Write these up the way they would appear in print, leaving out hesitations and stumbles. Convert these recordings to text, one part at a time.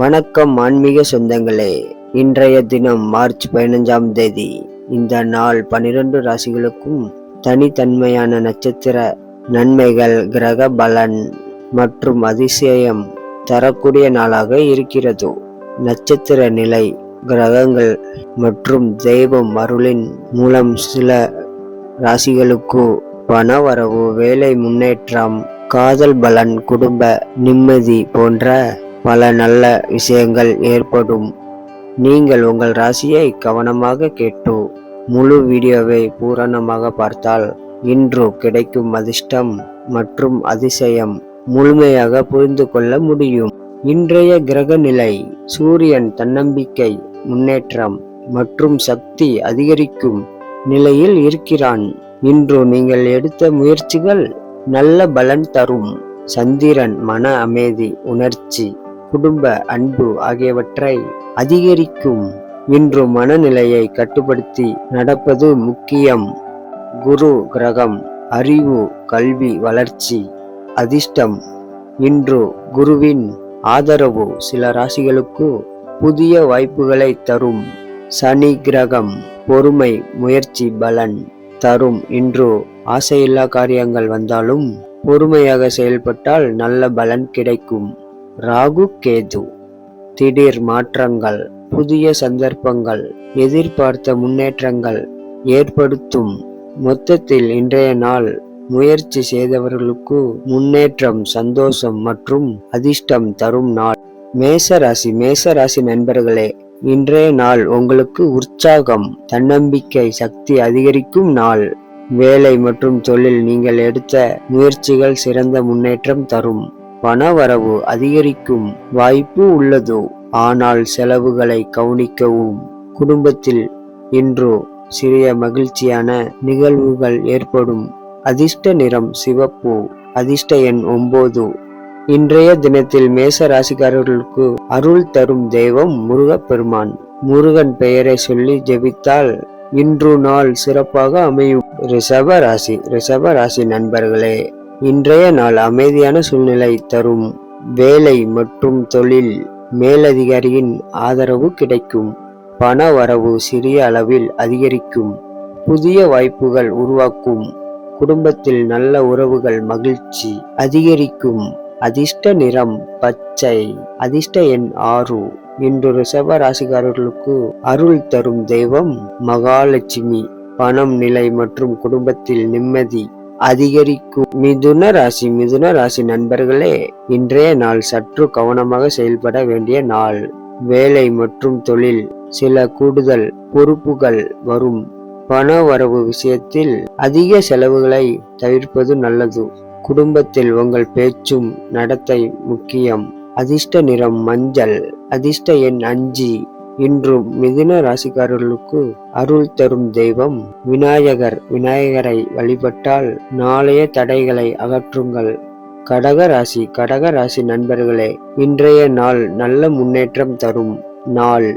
வணக்கம் ஆன்மீக சொந்தங்களே. இன்றைய தினம் மார்ச் 15ஆம் தேதி. இந்த நாள் 12 ராசிகளுக்கும் தனித்தன்மையான நட்சத்திர நன்மைகள், கிரக பலன் மற்றும் அதிசயம் தரக்கூடிய நாளாக இருக்கிறது. நட்சத்திர நிலை, கிரகங்கள் மற்றும் தெய்வம் அருளின் மூலம் சில ராசிகளுக்கு பணவரவு, வேலை முன்னேற்றம், காதல் பலன், குடும்ப நிம்மதி போன்ற பல நல்ல விஷயங்கள் ஏற்படும். நீங்கள் உங்கள் ராசியை கவனமாக கேட்டு முழு வீடியோவை பூரணமாக பார்த்தால் இன்று கிடைக்கும் அதிர்ஷ்டம் மற்றும் அதிசயம் முழுமையாக புரிந்து கொள்ள முடியும். இன்றைய கிரக நிலை: சூரியன் தன்னம்பிக்கை, முன்னேற்றம் மற்றும் சக்தி அதிகரிக்கும் நிலையில் இருக்கிறான். இன்று நீங்கள் எடுத்த முயற்சிகள் நல்ல பலன் தரும். சந்திரன் மன அமைதி, உணர்ச்சி, குடும்ப அன்பு ஆகியவற்றை அதிகரிக்கும். இன்று மனநிலையை கட்டுப்படுத்தி நடப்பது முக்கியம். குரு கிரகம் அறிவு, கல்வி, வளர்ச்சி, அதிர்ஷ்டம். இன்று குருவின் ஆதரவு சில ராசிகளுக்கு புதிய வாய்ப்புகளை தரும். சனி கிரகம் பொறுமை, முயற்சி பலன் தரும். இன்று ஆசையில்லா காரியங்கள் வந்தாலும் பொறுமையாக செயல்பட்டால் நல்ல பலன் கிடைக்கும். ராகு கேது திடீர் மாற்றங்கள், புதிய சந்தர்ப்பங்கள், எதிர்பார்த்த முன்னேற்றங்கள் ஏற்படுத்தும். மொத்தத்தில் இன்றைய நாள் முயற்சி செய்தவர்களுக்கு முன்னேற்றம், சந்தோஷம் மற்றும் அதிர்ஷ்டம் தரும் நாள். மேசராசி நண்பர்களே, இன்றைய நாள் உங்களுக்கு உற்சாகம், தன்னம்பிக்கை, சக்தி அதிகரிக்கும் நாள். வேலை மற்றும் தொழில் நீங்கள் எடுத்த முயற்சிகள் சிறந்த முன்னேற்றம் தரும். பணவரவு அதிகரிக்கும் வாய்ப்பு உள்ளது, ஆனால் செலவுகளை கவனிக்கவும். குடும்பத்தில் இன்று சிறிய மகிழ்ச்சியான நிகழ்வுகள் ஏற்படும். அதிர்ஷ்ட நிறம் சிவப்பு, அதிர்ஷ்ட எண் 9. இன்றைய தினத்தில் மேச ராசிக்காரர்களுக்கு அருள் தரும் தெய்வம் முருகப்பெருமான். முருகன் பெயரை சொல்லி ஜெபித்தால் இன்று நாள் சிறப்பாக அமையும். ரிஷப ராசி நண்பர்களே, இன்றைய நாள் அமைதியான சூழ்நிலை தரும். வேலை மற்றும் தொழில் மேலதிகாரியின் ஆதரவு கிடைக்கும். பண வரவு சிறிய அளவில் அதிகரிக்கும். புதிய வாய்ப்புகள் உருவாக்கும். குடும்பத்தில் நல்ல உறவுகள், மகிழ்ச்சி அதிகரிக்கும். அதிர்ஷ்ட நிறம் பச்சை, அதிர்ஷ்ட எண் 6. இன்று ரிஷப ராசிக்காரர்களுக்கு அருள் தரும் தெய்வம் மகாலட்சுமி. பணம் நிலை மற்றும் குடும்பத்தில் நிம்மதி அதிகரிக்கும். மிதுன ராசி நண்பர்களே, இன்றைய நாள் சற்று கவனமாக செயல்பட வேண்டிய நாள். வேலை மற்றும் தொழில் சில கூடுதல் பொறுப்புகள் வரும். பண வரவு விஷயத்தில் அதிக செலவுகளை தவிர்ப்பது நல்லது. குடும்பத்தில் உங்கள் பேச்சும் நடத்தை முக்கியம். அதிர்ஷ்ட நிறம் மஞ்சள், அதிர்ஷ்ட எண் 5. இன்று மிதுன ராசிக்காரர்களுக்கு அருள் தரும் தெய்வம் விநாயகர். விநாயகரை வழிபட்டால் நாளைய தடைகளை அகற்றுங்கள். கடக ராசி நண்பர்களே, இன்றைய நாள் நல்ல முன்னேற்றம் தரும் நாள்.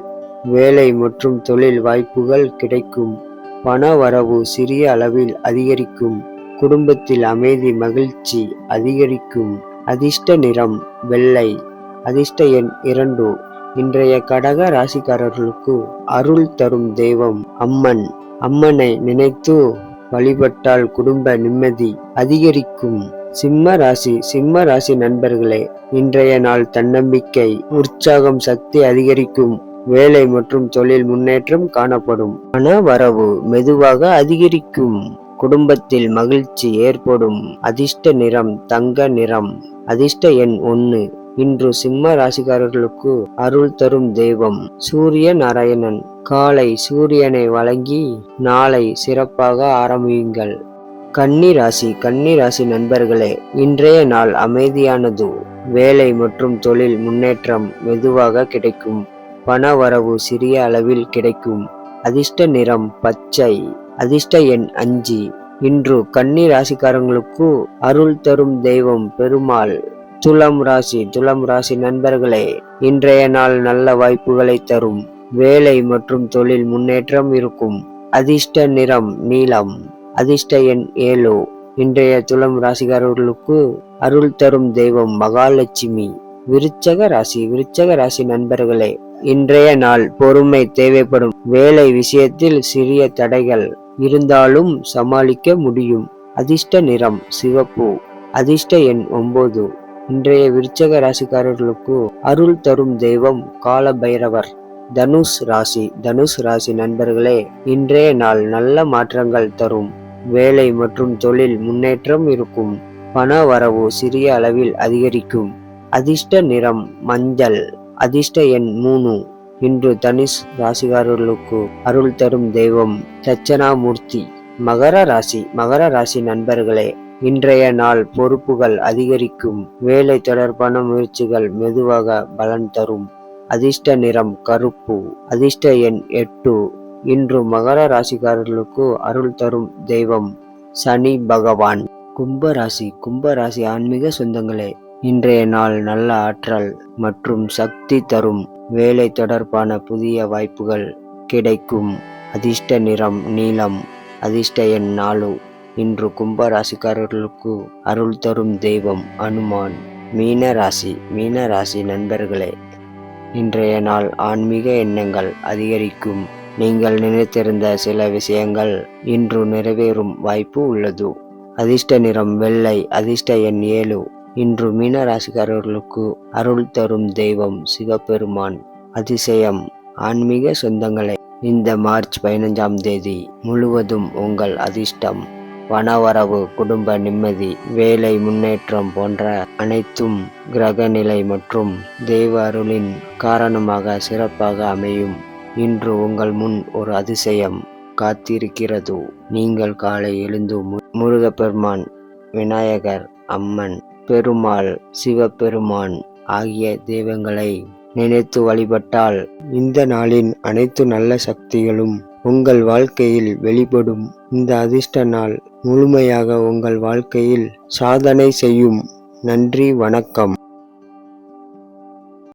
வேலை மற்றும் தொழில் வாய்ப்புகள் கிடைக்கும். பண வரவு சிறிய அளவில் அதிகரிக்கும். குடும்பத்தில் அமைதி, மகிழ்ச்சி அதிகரிக்கும். அதிர்ஷ்ட நிறம் வெள்ளை, அதிர்ஷ்ட எண் 2. இன்றைய கடக ராசிக்காரர்களுக்கு அருள் தரும் தெய்வம் அம்மன். அம்மனை நினைத்து வழிபட்டால் குடும்ப நிம்மதி அதிகரிக்கும். சிம்ம ராசி நண்பர்களே, இன்றைய நாள் தன்னம்பிக்கை, உற்சாகம், சக்தி அதிகரிக்கும். வேலை மற்றும் தொழில் முன்னேற்றம் காணப்படும். பண வரவு மெதுவாக அதிகரிக்கும். குடும்பத்தில் மகிழ்ச்சி ஏற்படும். அதிர்ஷ்ட நிறம் தங்க நிறம், அதிர்ஷ்ட எண் 1. இன்று சிம்ம ராசிக்காரர்களுக்கு அருள் தரும் தெய்வம் சூரிய நாராயணன். காலை சூரியனை வழங்கி நாளை சிறப்பாக ஆரம்பியுங்கள். கன்னி ராசி நண்பர்களே, இன்றைய நாள் அமைதியானது. வேலை மற்றும் தொழில் முன்னேற்றம் மெதுவாக கிடைக்கும். பண வரவு சிறிய அளவில் கிடைக்கும். அதிர்ஷ்ட நிறம் பச்சை, அதிர்ஷ்ட எண் 5. இன்று கன்னி ராசிக்காரங்களுக்கு அருள் தரும் தெய்வம் பெருமாள். துலாம் ராசி நண்பர்களே, இன்றைய நாள் நல்ல வாய்ப்புகளை தரும். வேலை மற்றும் தொழில் முன்னேற்றம் இருக்கும். அதிர்ஷ்ட நிறம் நீலம், அதிர்ஷ்ட எண் 7. இன்றைய துலாம் ராசிக்காரர்களுக்கு அருள் தரும் தெய்வம் மகாலட்சுமி. விருச்சக ராசி நண்பர்களே, இன்றைய நாள் பொறுமை தேவைப்படும். வேலை விஷயத்தில் சிறிய தடைகள் இருந்தாலும் சமாளிக்க முடியும். அதிர்ஷ்ட நிறம் சிவப்பு. அதிர்ஷ்ட எண் 9. இன்றைய விருச்சக ராசிக்காரர்களுக்கு அருள் தரும் தெய்வம் கால பைரவர். தனுஷ் ராசி நண்பர்களே, இன்றைய நாள் நல்ல மாற்றங்கள் தரும். வேலை மற்றும் தொழில் முன்னேற்றம் இருக்கும். பண வரவு சிறிய அளவில் அதிகரிக்கும். அதிர்ஷ்ட நிறம் மஞ்சள். அதிர்ஷ்ட எண் 3. இன்று தனுஷ் ராசிக்காரர்களுக்கு அருள் தரும் தெய்வம் தட்சணாமூர்த்தி. மகர ராசி நண்பர்களே, இன்றைய நாள் பொறுப்புகள் அதிகரிக்கும். வேலை தொடர்பான முயற்சிகள் மெதுவாக பலன் தரும். அதிர்ஷ்ட நிறம் கருப்பு. அதிர்ஷ்ட எண் 8. இன்று மகர ராசிக்காரர்களுக்கு அருள் தரும் தெய்வம் சனி பகவான். கும்ப ராசி ஆன்மீக சொந்தங்களே, இன்றைய நாள் நல்ல ஆற்றல் மற்றும் சக்தி தரும். வேலை தொடர்பான புதிய வாய்ப்புகள் கிடைக்கும். அதிர்ஷ்ட நிறம் நீலம். அதிர்ஷ்ட எண் 4. இன்று கும்ப ராசிக்காரர்களுக்கு அருள் தரும் தெய்வம் அனுமான். மீன ராசி நண்பர்களே, இன்றைய நாள் ஆன்மீக எண்ணங்கள் அதிகரிக்கும். நீங்கள் நினைத்திருந்த சில விஷயங்கள் இன்று நிறைவேறும் வாய்ப்பு உள்ளது. அதிர்ஷ்ட நிறம் வெள்ளை. அதிர்ஷ்ட எண் 7. இன்று மீன ராசிக்காரர்களுக்கு அருள் தரும் தெய்வம் சிவபெருமான். அதிசயம். ஆன்மீக சொந்தங்களே, இந்த மார்ச் 15ஆம் தேதி முழுவதும் உங்கள் அதிர்ஷ்டம், பணவரவு, குடும்ப நிம்மதி, வேலை முன்னேற்றம் போன்ற அனைத்தும் கிரக நிலை மற்றும் தெய்வ அருளின் காரணமாக சிறப்பாக அமையும். இன்று உங்கள் முன் ஒரு அதிசயம் காத்திருக்கிறது. நீங்கள் காலை எழுந்து முருகப்பெருமான், விநாயகர், அம்மன், பெருமாள், சிவபெருமான் ஆகிய தெய்வங்களை நினைத்து வழிபட்டால் இந்த நாளின் அனைத்து நல்ல சக்திகளும் உங்கள் வாழ்க்கையில் வெளிப்படும். இந்த அதிர்ஷ்ட நாள் முழுமையாக உங்கள் வாழ்க்கையில் சாதனை செய்யும். நன்றி, வணக்கம்.